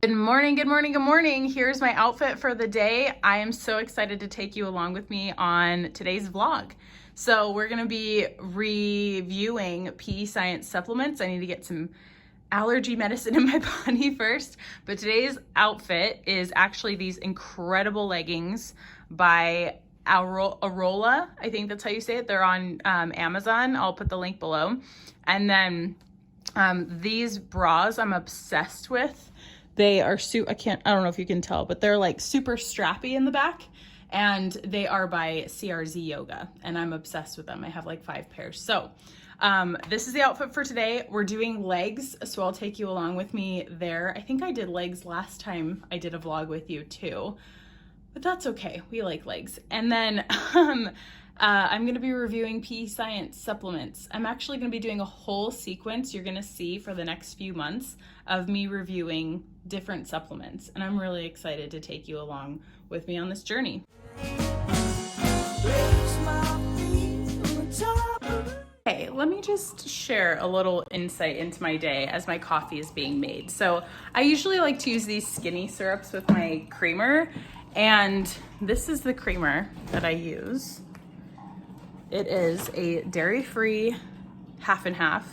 Good morning, good morning, good morning. Here's my outfit for the day. I am so excited to take you along with me on today's vlog. So we're gonna be reviewing PE Science supplements. I need to get some allergy medicine in my body first. But today's outfit is actually these incredible leggings by Arola. I think that's how you say it. They're on Amazon. I'll put the link below. And then these bras I'm obsessed with. They are I don't know if you can tell, but they're like super strappy in the back, and they are by CRZ Yoga, and I'm obsessed with them. I have like 5 pairs. So this is the outfit for today. We're doing legs, so I'll take you along with me there. I think I did legs last time I did a vlog with you too, but that's okay. We like legs. And then I'm gonna be reviewing PE Science supplements. I'm actually gonna be doing a whole sequence you're gonna see for the next few months of me reviewing different supplements. And I'm really excited to take you along with me on this journey. Okay, let me just share a little insight into my day as my coffee is being made. So I usually like to use these skinny syrups with my creamer, and this is the creamer that I use. It is a dairy-free half and half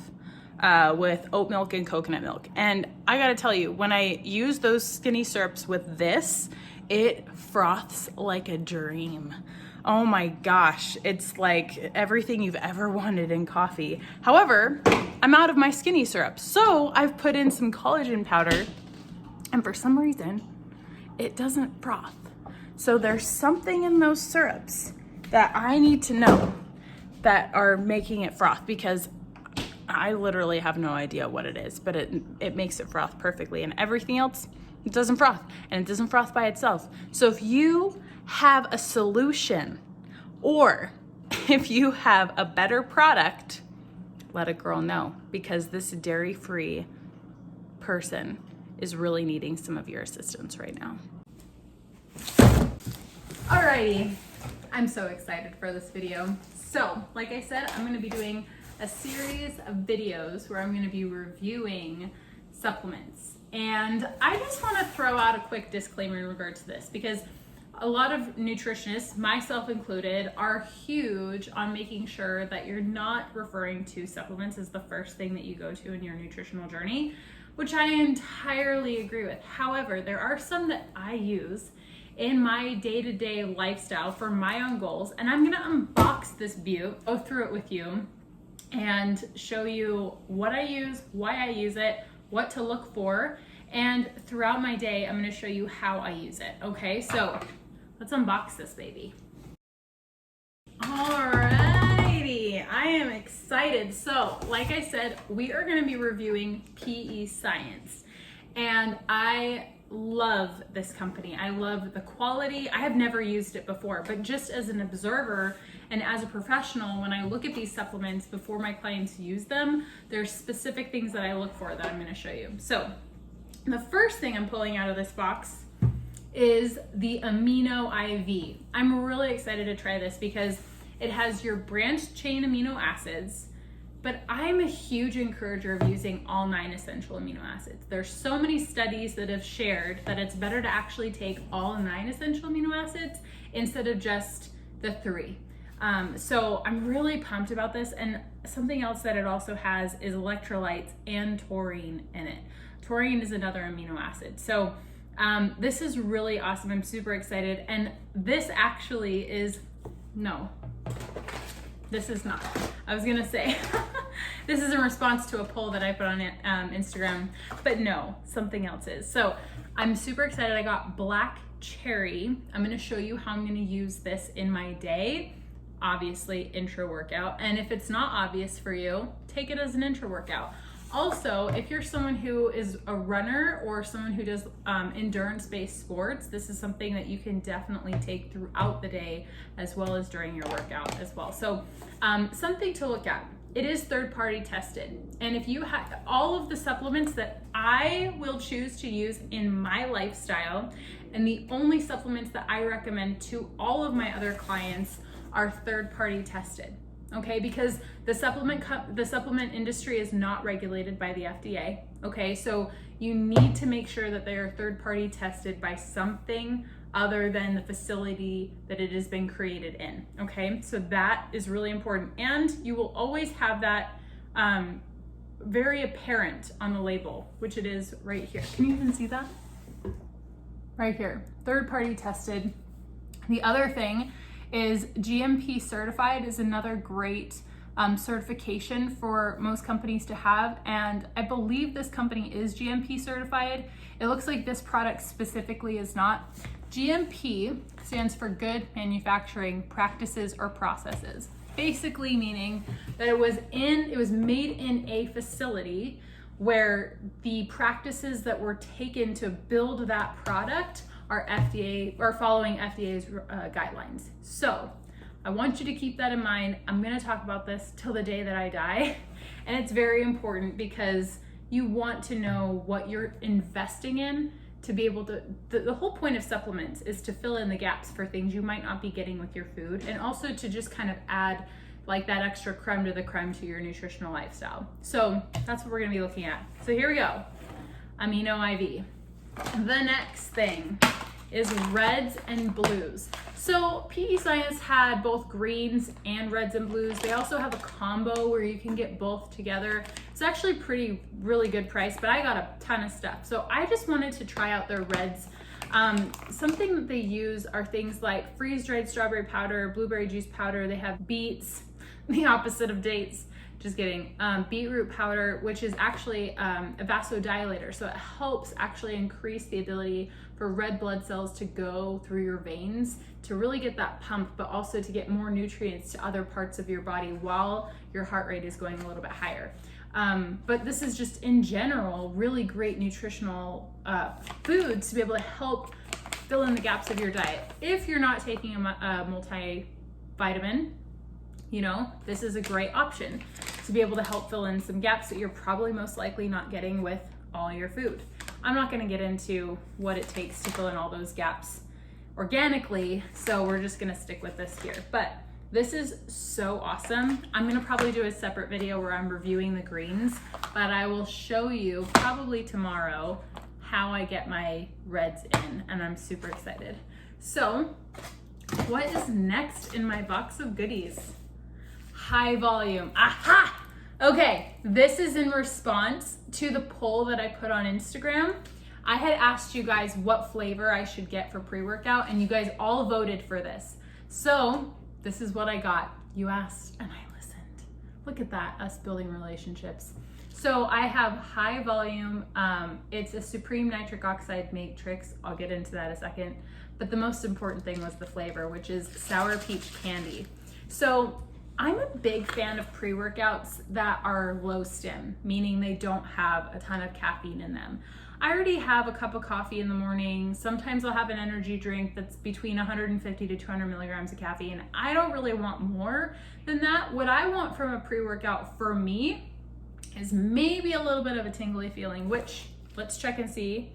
with oat milk and coconut milk. And I gotta tell you, when I use those skinny syrups with this, it froths like a dream. Oh my gosh, it's like everything you've ever wanted in coffee. However, I'm out of my skinny syrups, so I've put in some collagen powder, and for some reason, it doesn't froth. So there's something in those syrups that I need to know that are making it froth, because I literally have no idea what it is, but it makes it froth perfectly, and everything else, it doesn't froth, and it doesn't froth by itself. So if you have a solution, or if you have a better product, let a girl know, because this dairy-free person is really needing some of your assistance right now. Alrighty, I'm so excited for this video. So, like I said, I'm gonna be doing a series of videos where I'm gonna be reviewing supplements. And I just wanna throw out a quick disclaimer in regards to this, because a lot of nutritionists, myself included, are huge on making sure that you're not referring to supplements as the first thing that you go to in your nutritional journey, which I entirely agree with. However, there are some that I use in my day-to-day lifestyle for my own goals, and I'm gonna unbox this beaut, go through it with you, and show you what I use, why I use it, what to look for, and throughout my day, I'm gonna show you how I use it, okay? So let's unbox this baby. Alrighty, I am excited. So, like I said, we are gonna be reviewing PE Science, and I love this company. I love the quality. I have never used it before, but just as an observer and as a professional, when I look at these supplements before my clients use them, there's specific things that I look for that I'm going to show you. So the first thing I'm pulling out of this box is the Amino IV. I'm really excited to try this because it has your branched chain amino acids, but I'm a huge encourager of using all 9 essential amino acids. There's so many studies that have shared that it's better to actually take all 9 essential amino acids instead of just the 3. So I'm really pumped about this. And something else that it also has is electrolytes and taurine in it. Taurine is another amino acid. So this is really awesome. I'm super excited. And this actually is, no, this is not. I was gonna say, this is in response to a poll that I put on Instagram, but no, something else is. So I'm super excited. I got black cherry. I'm gonna show you how I'm gonna use this in my day. Obviously, intra workout. And if it's not obvious for you, take it as an intra workout. Also, if you're someone who is a runner or someone who does endurance-based sports, this is something that you can definitely take throughout the day as well as during your workout as well. So something to look at. It is third-party tested. And if you have all of the supplements that I will choose to use in my lifestyle, and the only supplements that I recommend to all of my other clients are third-party tested. okay? Because the supplement industry is not regulated by the FDA, okay? So you need to make sure that they are third-party tested by something other than the facility that it has been created in, okay? So that is really important. And you will always have that very apparent on the label, which it is right here. Can you even see that? Right here, third-party tested. The other thing is GMP certified is another great certification for most companies to have, and I believe this company is GMP certified. It looks like this product specifically is not. GMP stands for Good Manufacturing Practices or Processes, basically meaning that it was made in a facility where the practices that were taken to build that product are following FDA's guidelines. So I want you to keep that in mind. I'm gonna talk about this till the day that I die. And it's very important because you want to know what you're investing in to be able to, the whole point of supplements is to fill in the gaps for things you might not be getting with your food, and also to just kind of add like that extra creme de la creme to your nutritional lifestyle. So that's what we're gonna be looking at. So here we go, amino IV. The next thing is reds and blues. So PE Science had both greens and reds and blues. They also have a combo where you can get both together. It's actually really good price, but I got a ton of stuff. So I just wanted to try out their reds. Something that they use are things like freeze-dried strawberry powder, blueberry juice powder. They have beets, the opposite of dates. Just kidding. Beetroot powder, which is actually a vasodilator. So it helps actually increase the ability for red blood cells to go through your veins to really get that pump, but also to get more nutrients to other parts of your body while your heart rate is going a little bit higher. But this is just in general really great nutritional foods to be able to help fill in the gaps of your diet. If you're not taking a multivitamin, you know, this is a great option to be able to help fill in some gaps that you're probably most likely not getting with all your food. I'm not gonna get into what it takes to fill in all those gaps organically, so we're just gonna stick with this here. But this is so awesome. I'm gonna probably do a separate video where I'm reviewing the greens, but I will show you probably tomorrow how I get my reds in, and I'm super excited. So, what is next in my box of goodies? High volume. Aha! Okay, this is in response to the poll that I put on Instagram. I had asked you guys what flavor I should get for pre-workout, and you guys all voted for this. So this is what I got. You asked and I listened. Look at that, us building relationships. So I have high volume. It's a supreme nitric oxide matrix. I'll get into that in a second. But the most important thing was the flavor, which is sour peach candy. So I'm a big fan of pre-workouts that are low stim, meaning they don't have a ton of caffeine in them. I already have a cup of coffee in the morning. Sometimes I'll have an energy drink that's between 150 to 200 milligrams of caffeine. I don't really want more than that. What I want from a pre-workout for me is maybe a little bit of a tingly feeling, which let's check and see.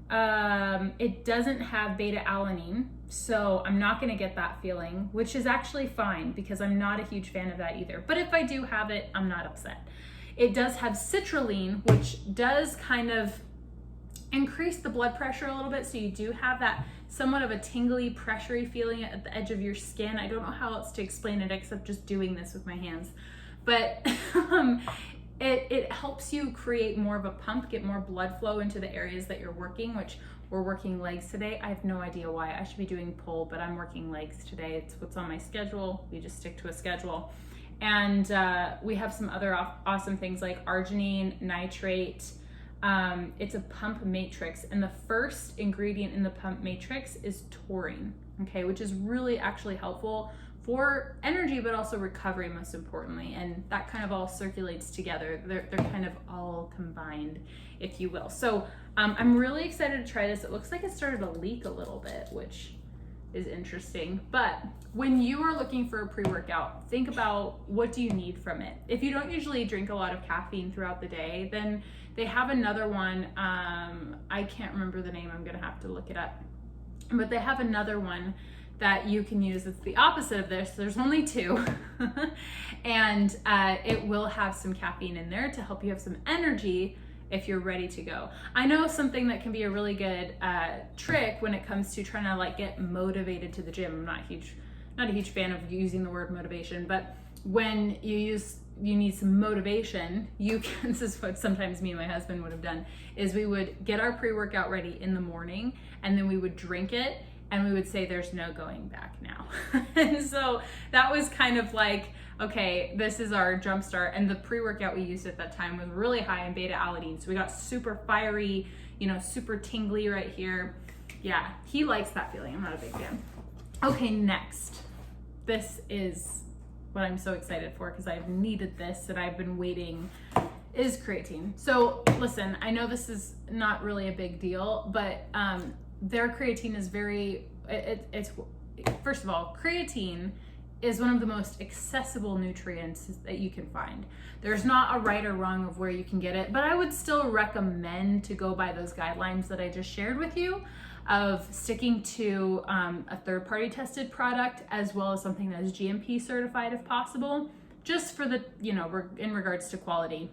It doesn't have beta alanine, so I'm not gonna get that feeling, which is actually fine because I'm not a huge fan of that either. But if I do have it, I'm not upset. It does have citrulline, which does kind of increase the blood pressure a little bit, so you do have that somewhat of a tingly, pressury feeling at the edge of your skin. I don't know how else to explain it except just doing this with my hands. But it helps you create more of a pump, get more blood flow into the areas that you're working, which we're working legs today. I have no idea why. I should be doing pull, but I'm working legs today. It's what's on my schedule. We just stick to a schedule. And we have some other awesome things like arginine, nitrate. It's a pump matrix, and the first ingredient in the pump matrix is taurine, okay, which is really actually helpful for energy, but also recovery, most importantly. And that kind of all circulates together. They're kind of all combined, if you will. So I'm really excited to try this. It looks like it started to leak a little bit, which is interesting. But when you are looking for a pre-workout, think about what do you need from it. If you don't usually drink a lot of caffeine throughout the day, then they have another one. I can't remember the name. I'm gonna have to look it up. But they have another one that you can use. It's the opposite of this. There's only 2. And it will have some caffeine in there to help you have some energy if you're ready to go. I know something that can be a really good trick when it comes to trying to like get motivated to the gym. I'm not a huge fan of using the word motivation, but when you need some motivation, you can, this is what sometimes me and my husband would have done, is we would get our pre-workout ready in the morning and then we would drink it and we would say there's no going back now. And so that was kind of like, okay, this is our jump start. And the pre-workout we used at that time was really high in beta alanine. So we got super fiery, super tingly right here. Yeah, he likes that feeling. I'm not a big fan. Okay, next. This is what I'm so excited for because I've needed this and I've been waiting, is creatine. So listen, I know this is not really a big deal, but their creatine is it's first of all, creatine is one of the most accessible nutrients that you can find. There's not a right or wrong of where you can get it, but I would still recommend to go by those guidelines that I just shared with you of sticking to a third-party tested product as well as something that is GMP certified if possible, just for the, in regards to quality.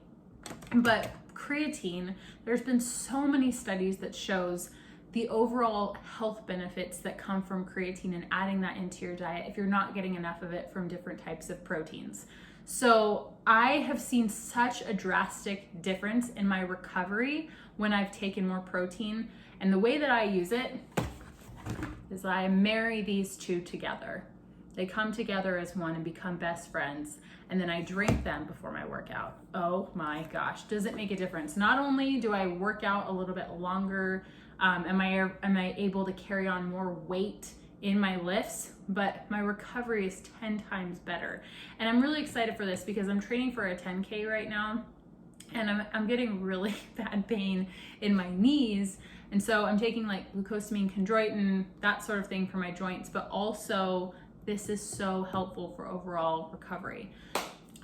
But creatine, there's been so many studies that shows the overall health benefits that come from creatine and adding that into your diet if you're not getting enough of it from different types of proteins. So I have seen such a drastic difference in my recovery when I've taken more protein. And the way that I use it is I marry these 2 together. They come together as one and become best friends. And then I drink them before my workout. Oh my gosh, does it make a difference? Not only do I work out a little bit longer, am I able to carry on more weight in my lifts, but my recovery is 10 times better. And I'm really excited for this because I'm training for a 10K right now and I'm getting really bad pain in my knees. And so I'm taking like glucosamine, chondroitin, that sort of thing for my joints, but also this is so helpful for overall recovery.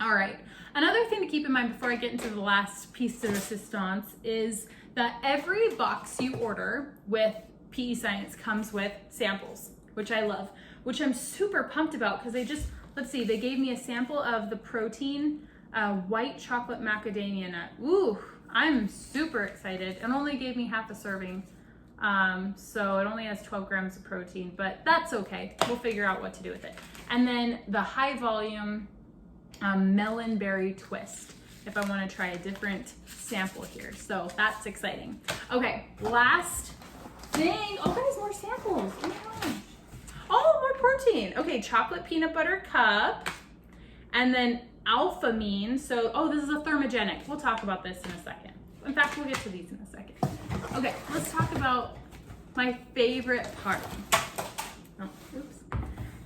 All right, another thing to keep in mind before I get into the last piece de resistance is that every box you order with PE Science comes with samples, which I love, which I'm super pumped about because they gave me a sample of the protein white chocolate macadamia nut. Ooh, I'm super excited. It only gave me half a serving, so it only has 12 grams of protein, but that's okay. We'll figure out what to do with it. And then the high volume melon berry twist, if I want to try a different sample here. So that's exciting. Okay, last thing. Oh, guys, more samples. Oh my gosh. Oh, more protein. Okay, chocolate peanut butter cup. And then alphamine. So, this is a thermogenic. We'll talk about this in a second. In fact, we'll get to these in a second. Okay, let's talk about my favorite part. Oh, oops.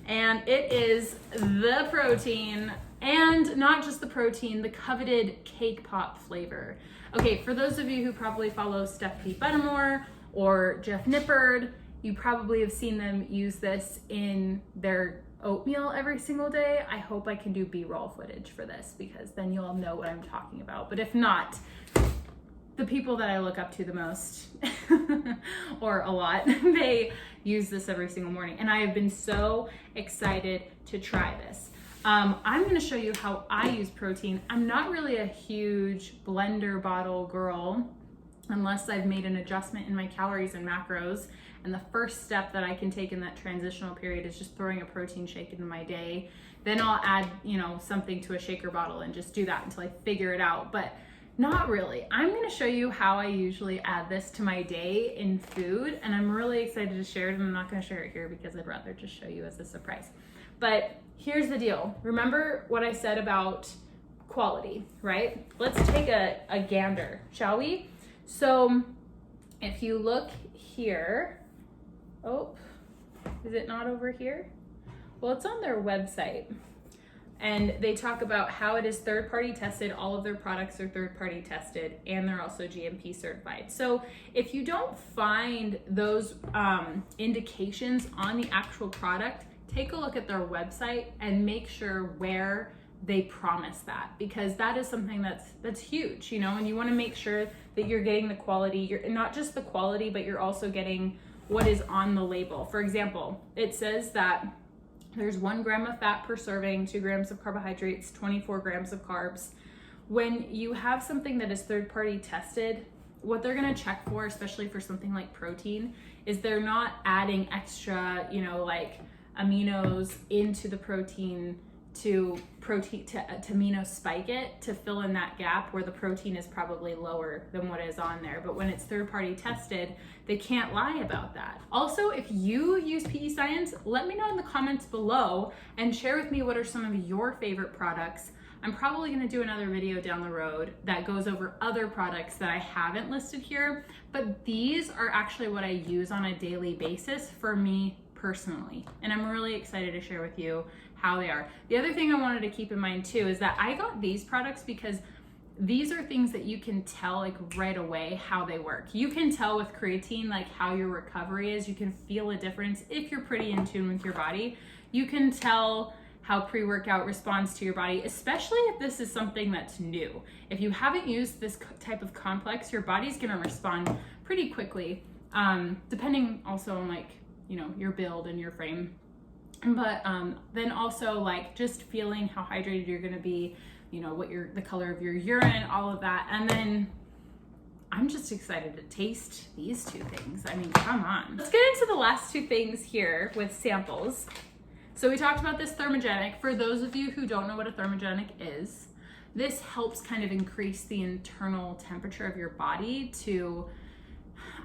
And it is the protein. And not just the protein, the coveted cake pop flavor. Okay, for those of you who probably follow Stephanie Buttermore or Jeff Nippard, you probably have seen them use this in their oatmeal every single day. I hope I can do B-roll footage for this because then you'll know what I'm talking about. But if not, the people that I look up to the most, or a lot, they use this every single morning. And I have been so excited to try this. I'm going to show you how I use protein. I'm not really a huge blender bottle girl unless I've made an adjustment in my calories and macros. And the first step that I can take in that transitional period is just throwing a protein shake into my day. Then I'll add, something to a shaker bottle and just do that until I figure it out. But not really. I'm going to show you how I usually add this to my day in food. And I'm really excited to share it. And I'm not going to share it here because I'd rather just show you as a surprise. But here's the deal. Remember what I said about quality, right? Let's take a gander, shall we? So if you look here, is it not over here? Well, it's on their website. And they talk about how it is third-party tested. All of their products are third-party tested, and they're also GMP certified. So if you don't find those indications on the actual product, take a look at their website and make sure where they promise that, because that is something that's huge, and you want to make sure that you're getting the quality. You're not just the quality, but you're also getting what is on the label. For example, it says that there's 1 gram of fat per serving, 2 grams of carbohydrates, 24 grams of carbs. When you have something that is third-party tested, what they're gonna check for, especially for something like protein, is they're not adding extra, you know, like aminos into the protein to amino spike it to fill in that gap where the protein is probably lower than what is on there. But when it's third-party tested, they can't lie about that. Also, if you use PE Science, let me know in the comments below and share with me what are some of your favorite products. I'm probably gonna do another video down the road that goes over other products that I haven't listed here, but these are actually what I use on a daily basis for me personally. And I'm really excited to share with you how they are. The other thing I wanted to keep in mind too is that I got these products because these are things that you can tell like right away how they work. You can tell with creatine like how your recovery is. You can feel a difference if you're pretty in tune with your body. You can tell how pre-workout responds to your body, especially if this is something that's new. If you haven't used this type of complex, your body's gonna respond pretty quickly, depending also on like, you know, your build and your frame. But then also like just feeling how hydrated you're gonna be, you know, what the color of your urine, all of that. And then I'm just excited to taste these 2 things. I mean, come on. Let's get into the last 2 things here with samples. So we talked about this thermogenic. For those of you who don't know what a thermogenic is, this helps kind of increase the internal temperature of your body to,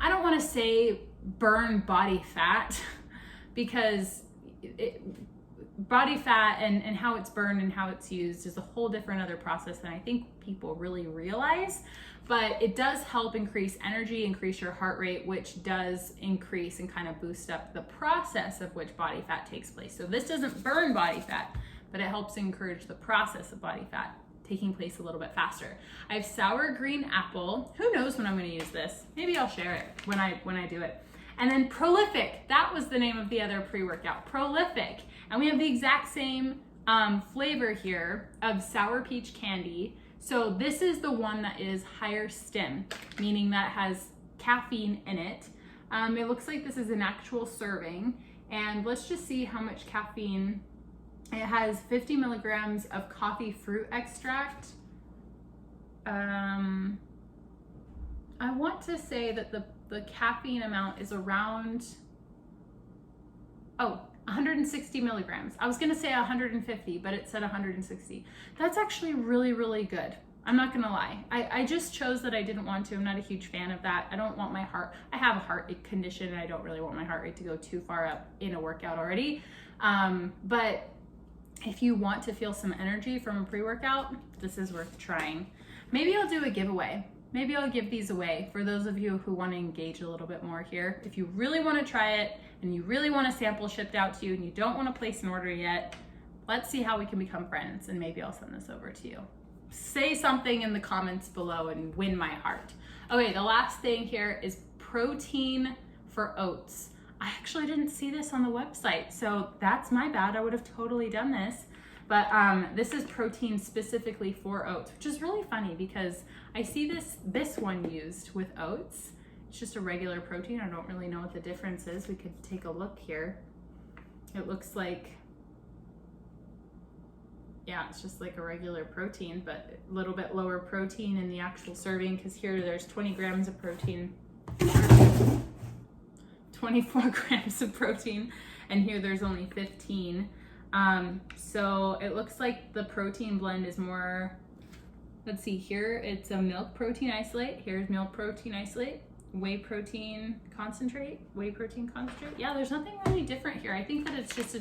I don't want to say burn body fat, because body fat and how it's burned and how it's used is a whole different other process than I think people really realize. But it does help increase energy, increase your heart rate, which does increase and kind of boost up the process of which body fat takes place. So this doesn't burn body fat, but it helps encourage the process of body fat taking place a little bit faster. I have sour green apple. Who knows when I'm gonna use this? Maybe I'll share it when I do it. And then Prolific, that was the name of the other pre-workout, Prolific. And we have the exact same flavor here of sour peach candy. So this is the one that is higher stim, meaning that has caffeine in it. It looks like this is an actual serving, and let's just see how much caffeine. It has 50 milligrams of coffee fruit extract. I want to say that the caffeine amount is around, 160 milligrams. I was gonna say 150, but it said 160. That's actually really, really good. I'm not gonna lie. I just chose that I didn't want to. I'm not a huge fan of that. I don't want my heart, I have a heart condition and I don't really want my heart rate to go too far up in a workout already. But if you want to feel some energy from a pre-workout, this is worth trying. Maybe I'll do a giveaway. Maybe I'll give these away for those of you who want to engage a little bit more here. If you really want to try it and you really want a sample shipped out to you and you don't want to place an order yet, let's see how we can become friends, and maybe I'll send this over to you. Say something in the comments below and win my heart. Okay, the last thing here is protein for oats. I actually didn't see this on the website, so that's my bad. I would have totally done this. But this is protein specifically for oats, which is really funny because I see this one used with oats. It's just a regular protein. I don't really know what the difference is. We could take a look here. It looks like, yeah, it's just like a regular protein, but a little bit lower protein in the actual serving, because here there's 20 grams of protein, 24 grams of protein, and here there's only 15. So it looks like the protein blend is more, let's see here, it's a milk protein isolate. Here's milk protein isolate, whey protein concentrate. Yeah, there's nothing really different here. I think that it's just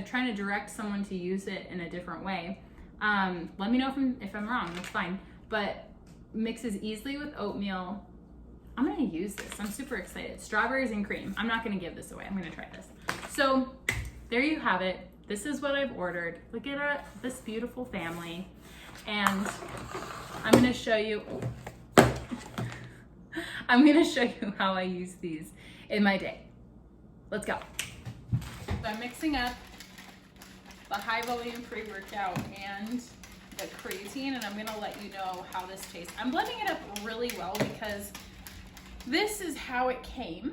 trying to direct someone to use it in a different way. Let me know if I'm wrong, that's fine. But mixes easily with oatmeal. I'm gonna use this, I'm super excited. Strawberries and cream. I'm not gonna give this away, I'm gonna try this. So there you have it. This is what I've ordered. Look at this beautiful family. And I'm gonna show you, how I use these in my day. Let's go. So I'm mixing up the high volume pre-workout and the creatine, and I'm gonna let you know how this tastes. I'm blending it up really well because this is how it came.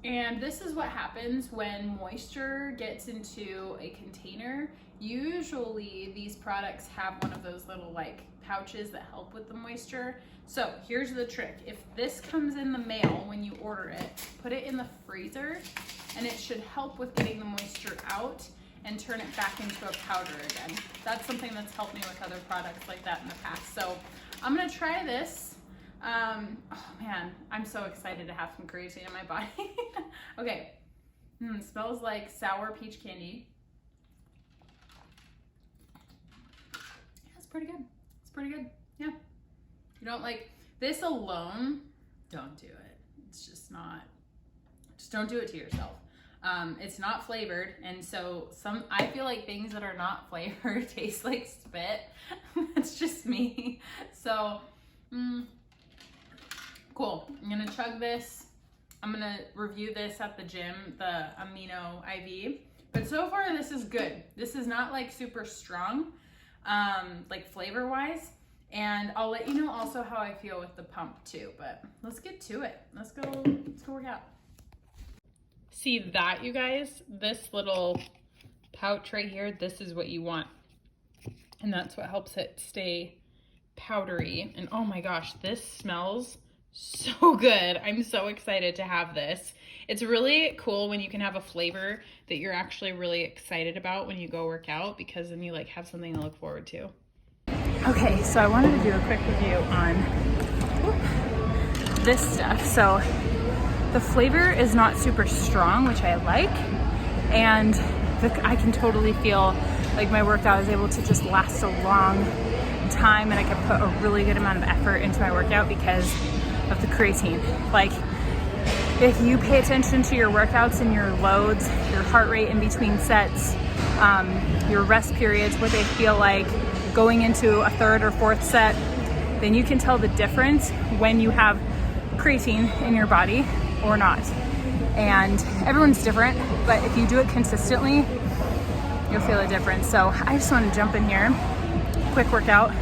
And this is what happens when moisture gets into a container. Usually these products have one of those little like pouches that help with the moisture. So here's the trick. If this comes in the mail when you order it, put it in the freezer and it should help with getting the moisture out and turn it back into a powder again. That's something that's helped me with other products like that in the past. So I'm gonna try this. Oh man, I'm so excited to have some creatine in my body. Okay, smells like sour peach candy. Yeah, it's pretty good. It's pretty good, yeah. You don't like, this alone, don't do it. It's just not, just don't do it to yourself. It's not flavored, and so I feel like things that are not flavored taste like spit. That's just me. So, cool. I'm gonna chug this. I'm gonna review this at the gym, the amino IV. But so far, this is good. This is not like super strong, like flavor wise. And I'll let you know also how I feel with the pump too. But let's get to it. Let's go work out. See that, you guys? This little pouch right here, this is what you want. And that's what helps it stay powdery. And oh my gosh, this smells so good. I'm so excited to have this. It's really cool when you can have a flavor that you're actually really excited about when you go work out, because then you like have something to look forward to. Okay, so I wanted to do a quick review on this stuff. So the flavor is not super strong, which I like, and I can totally feel like my workout is able to just last a long time, and I can put a really good amount of effort into my workout because of the creatine. Like, if you pay attention to your workouts and your loads, your heart rate in between sets, your rest periods, what they feel like going into a third or fourth set, then you can tell the difference when you have creatine in your body or not. And everyone's different, but if you do it consistently, you'll feel a difference. So I just want to jump in here, quick workout,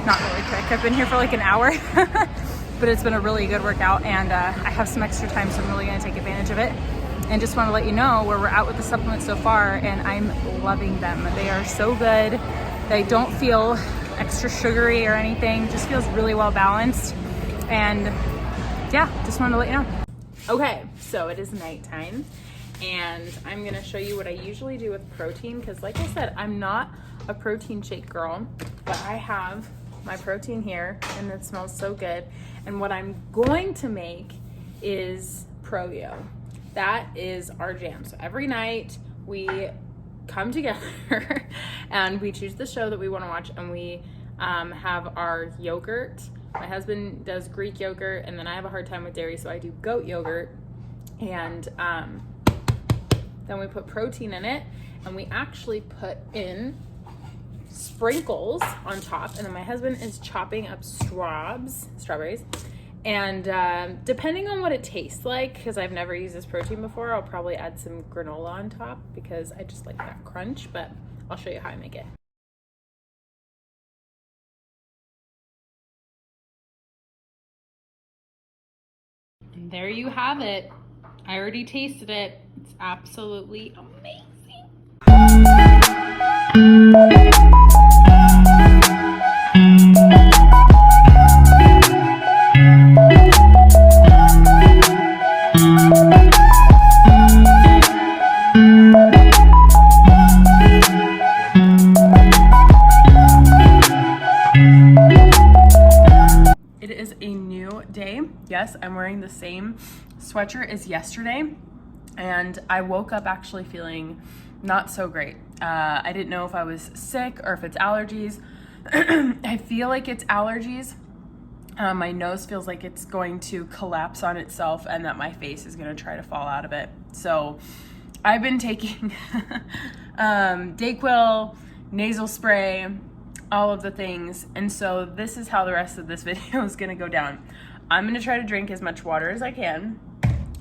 not really quick. I've been here for like an hour, but it's been a really good workout, and I have some extra time, so I'm really gonna take advantage of it. And just wanna let you know where we're at with the supplements so far, and I'm loving them. They are so good. They don't feel extra sugary or anything, just feels really well balanced. And yeah, just wanted to let you know. Okay, so it is nighttime, and I'm gonna show you what I usually do with protein, because like I said, I'm not a protein shake girl, but I have my protein here, and it smells so good. And what I'm going to make is Pro-Yo. That is our jam. So every night we come together and we choose the show that we want to watch, and we have our yogurt. My husband does Greek yogurt, and then I have a hard time with dairy, so I do goat yogurt. And then we put protein in it, and we actually put in sprinkles on top. And then my husband is chopping up strawberries. And depending on what it tastes like, because I've never used this protein before, I'll probably add some granola on top because I just like that crunch, but I'll show you how I make it. And there you have it. I already tasted it. It's absolutely amazing. It is a new day. Yes, I'm wearing the same sweatshirt as yesterday, and I woke up actually feeling not so great. I didn't know if I was sick or if it's allergies. I feel like it's allergies. My nose feels like it's going to collapse on itself, and that my face is going to try to fall out of it. So I've been taking Dayquil, nasal spray, all of the things. And so this is how the rest of this video is going to go down. I'm going to try to drink as much water as I can.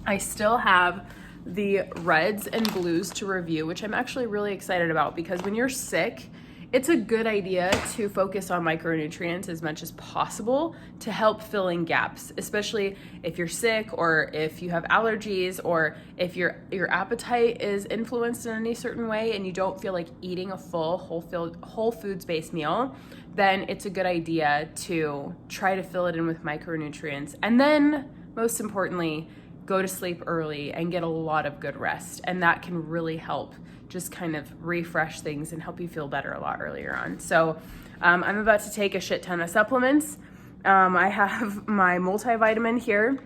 I still have the reds and blues to review, which I'm actually really excited about, because when you're sick, it's a good idea to focus on micronutrients as much as possible to help fill in gaps, especially if you're sick or if you have allergies or if your appetite is influenced in any certain way and you don't feel like eating a full whole foods-based meal. Then it's a good idea to try to fill it in with micronutrients. And then, most importantly, go to sleep early and get a lot of good rest. And that can really help just kind of refresh things and help you feel better a lot earlier on. So I'm about to take a shit ton of supplements. I have my multivitamin here.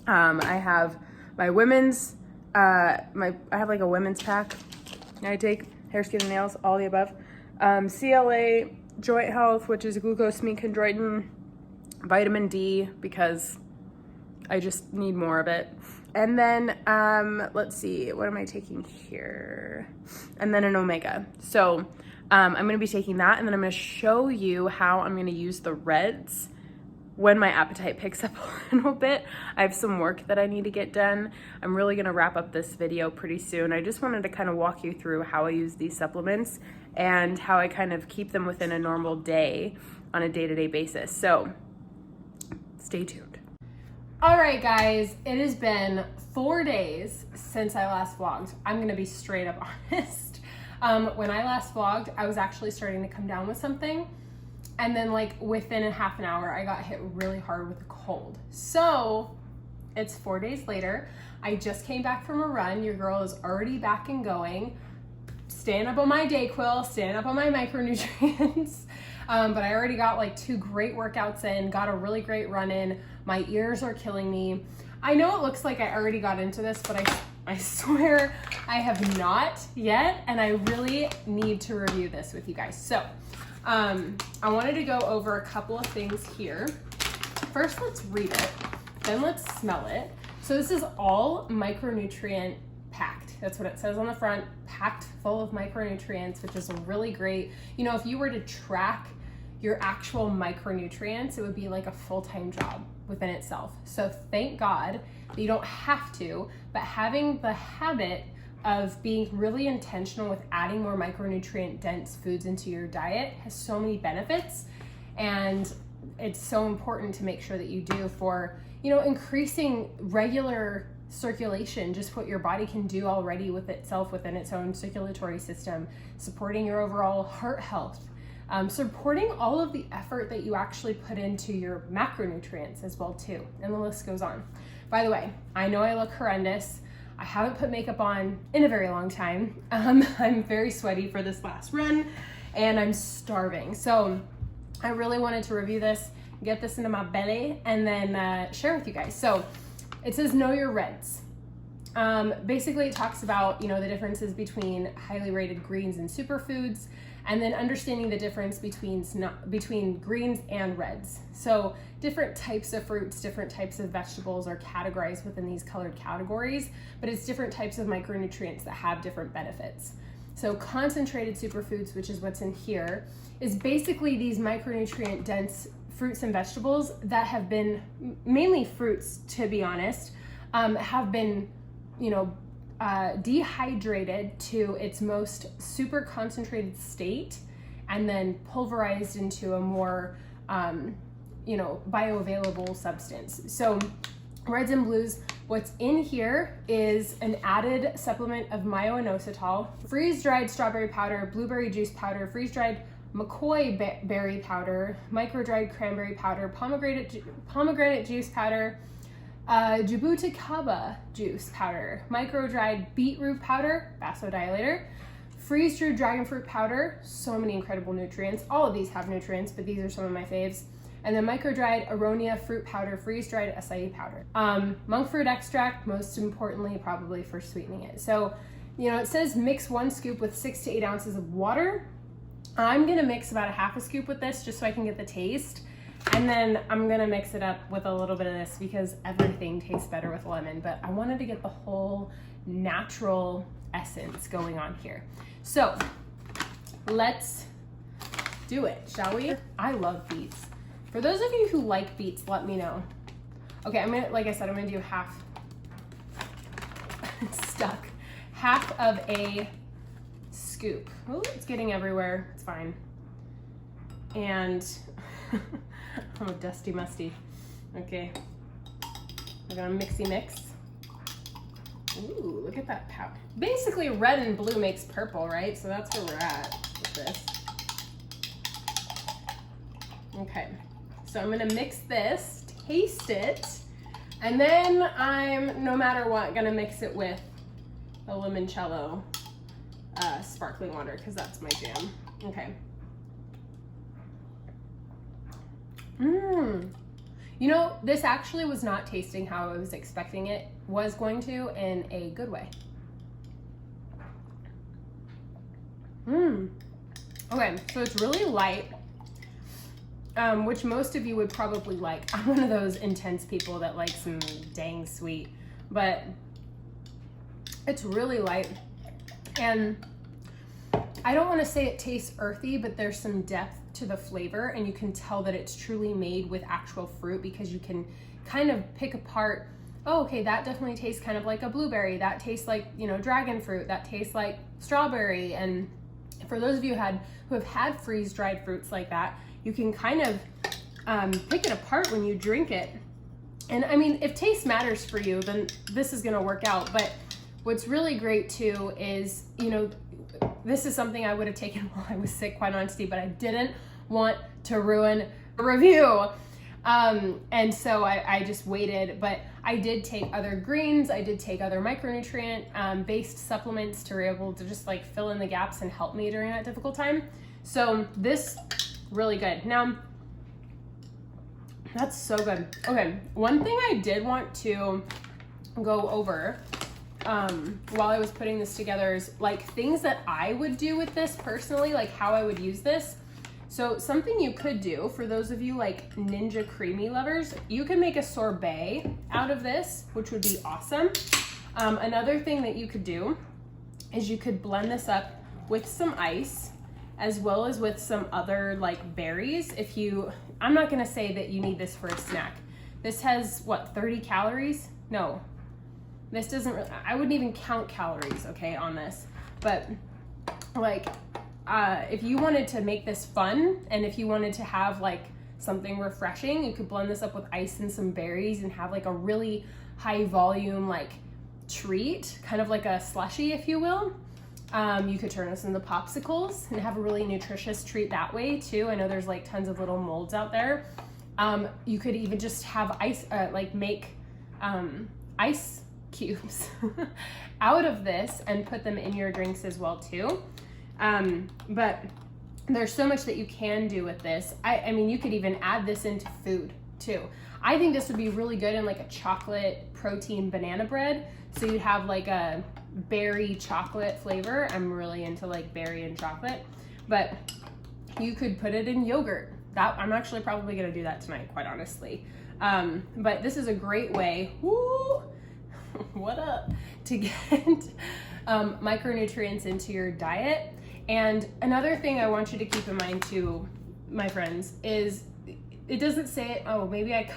I have my women's, I have like a women's pack. I take hair, skin, and nails, all the above. CLA, joint health, which is glucosamine chondroitin, vitamin D, because I just need more of it. And then, let's see, what am I taking here? And then an omega. So I'm going to be taking that, and then I'm going to show you how I'm going to use the reds when my appetite picks up a little bit. I have some work that I need to get done. I'm really going to wrap up this video pretty soon. I just wanted to kind of walk you through how I use these supplements and how I kind of keep them within a normal day on a day-to-day basis. So stay tuned. All right, guys, it has been 4 days since I last vlogged. I'm gonna be straight up honest. When I last vlogged, I was actually starting to come down with something, and then like within a half an hour, I got hit really hard with a cold. So it's 4 days later. I just came back from a run. Your girl is already back and going. Staying up on my DayQuil, staying up on my micronutrients. But I already got like 2 great workouts in, got a really great run in. My ears are killing me. I know it looks like I already got into this, but I swear I have not yet, and I really need to review this with you guys. So I wanted to go over a couple of things here. First, let's read it, then let's smell it. So this is all micronutrient packed. That's what it says on the front, packed full of micronutrients, which is really great. You know, if you were to track your actual micronutrients, it would be like a full-time job within itself. So thank God that you don't have to, but having the habit of being really intentional with adding more micronutrient dense foods into your diet has so many benefits. And it's so important to make sure that you do for, you know, increasing regular circulation, just what your body can do already with itself within its own circulatory system, supporting your overall heart health, supporting all of the effort that you actually put into your macronutrients as well too, and the list goes on. By the way, I know I look horrendous. I haven't put makeup on in a very long time. I'm very sweaty for this last run and I'm starving. So I really wanted to review this, get this into my belly, and then share with you guys. So it says know your reds. Basically it talks about, you know, the differences between highly rated greens and superfoods, and then understanding the difference between greens and reds. So different types of fruits, different types of vegetables are categorized within these colored categories, but it's different types of micronutrients that have different benefits. So concentrated superfoods, which is what's in here, is basically these micronutrient dense fruits and vegetables that have been, mainly fruits to be honest, have been, you know, dehydrated to its most super concentrated state and then pulverized into a more, you know, bioavailable substance. So reds and blues, what's in here is an added supplement of myo-inositol, freeze-dried strawberry powder, blueberry juice powder, freeze-dried McCoy berry powder, micro-dried cranberry powder, pomegranate juice powder, Jabuticaba juice powder, micro-dried beetroot powder, vasodilator, freeze-dried dragon fruit powder, so many incredible nutrients. All of these have nutrients, but these are some of my faves. And then micro-dried aronia fruit powder, freeze-dried acai powder. Monk fruit extract, most importantly, probably for sweetening it. So, you know, it says mix 1 scoop with 6 to 8 ounces of water. I'm gonna mix about a half a scoop with this just so I can get the taste. And then I'm gonna mix it up with a little bit of this because everything tastes better with lemon, but I wanted to get the whole natural essence going on here. So let's do it, shall we? I love beets. For those of you who like beets, let me know. Okay, I'm gonna, like I said, I'm gonna do half, it's stuck, half of a scoop. Oh, it's getting everywhere. It's fine. And oh, dusty musty. Okay. We're gonna mixy mix. Ooh, look at that powder. Basically, red and blue makes purple, right? So that's where we're at with this. Okay, so I'm gonna mix this, taste it, and then I'm, no matter what, gonna mix it with a limoncello sparkling water, because that's my jam. Okay. You know, this actually was not tasting how I was expecting it was going to, in a good way. Okay, so it's really light, which most of you would probably like. I'm one of those intense people that like some dang sweet, but it's really light. And I don't want to say it tastes earthy, but there's some depth to the flavor, and you can tell that it's truly made with actual fruit, because you can kind of pick apart, oh, okay, that definitely tastes kind of like a blueberry, that tastes like, you know, dragon fruit, that tastes like strawberry. And for those of you who have had freeze-dried fruits like that, you can kind of pick it apart when you drink it. And I mean, if taste matters for you, then this is gonna work out. But what's really great too is, you know, this is something I would have taken while I was sick, quite honestly, but I didn't want to ruin a review. And so I just waited, but I did take other greens. I did take other micronutrient based supplements to be able to just like fill in the gaps and help me during that difficult time. So this, really good. Now, that's so good. Okay, one thing I did want to go over while I was putting this together is like things that I would do with this personally, like how I would use this. So something you could do for those of you like Ninja Creamy lovers, you can make a sorbet out of this, which would be awesome. Another thing that you could do is you could blend this up with some ice, as well as with some other like berries. I'm not gonna say that you need this for a snack. This has what, 30 calories? No. This doesn't really, I wouldn't even count calories, okay, on this. But like, if you wanted to make this fun, and if you wanted to have like something refreshing, you could blend this up with ice and some berries and have like a really high volume like treat, kind of like a slushie, if you will. You could turn this into popsicles and have a really nutritious treat that way too. I know there's like tons of little molds out there. You could even just have ice, like make ice cubes out of this and put them in your drinks as well too. But there's so much that you can do with this. I mean, you could even add this into food too. I think this would be really good in like a chocolate protein banana bread. So you'd have like a berry chocolate flavor. I'm really into like berry and chocolate, but you could put it in yogurt. I'm actually probably gonna do that tonight, quite honestly. But this is a great way, woo, what up, to get micronutrients into your diet. And another thing I want you to keep in mind too, my friends, is it doesn't say it, oh, maybe I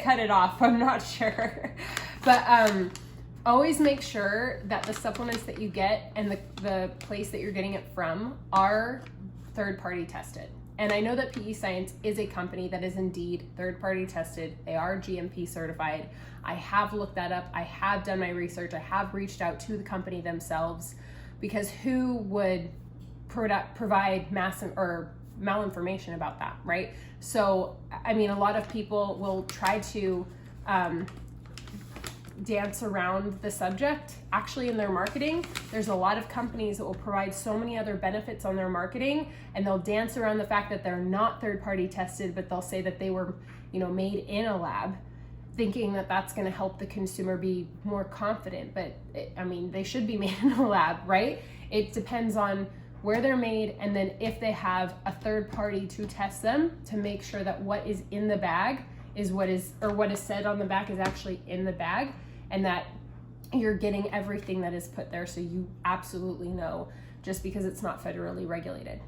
cut it off, I'm not sure. But always make sure that the supplements that you get and the place that you're getting it from are third-party tested. And I know that PE Science is a company that is indeed third-party tested. They are GMP certified. I have looked that up. I have done my research. I have reached out to the company themselves, because who would provide malinformation about that, right? So, I mean, a lot of people will try to dance around the subject. Actually, in their marketing, there's a lot of companies that will provide so many other benefits on their marketing, and they'll dance around the fact that they're not third-party tested, but they'll say that they were, you know, made in a lab, thinking that that's going to help the consumer be more confident. But I mean, they should be made in a lab, right? It depends on where they're made, and then if they have a third party to test them to make sure that what is in the bag is what is said on the back is actually in the bag, and that you're getting everything that is put there, so you absolutely know, just because it's not federally regulated.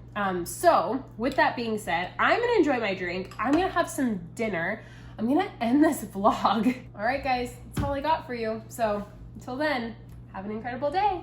So with that being said, I'm gonna enjoy my drink. I'm gonna have some dinner. I'm gonna end this vlog. All right, guys, that's all I got for you. So until then, have an incredible day.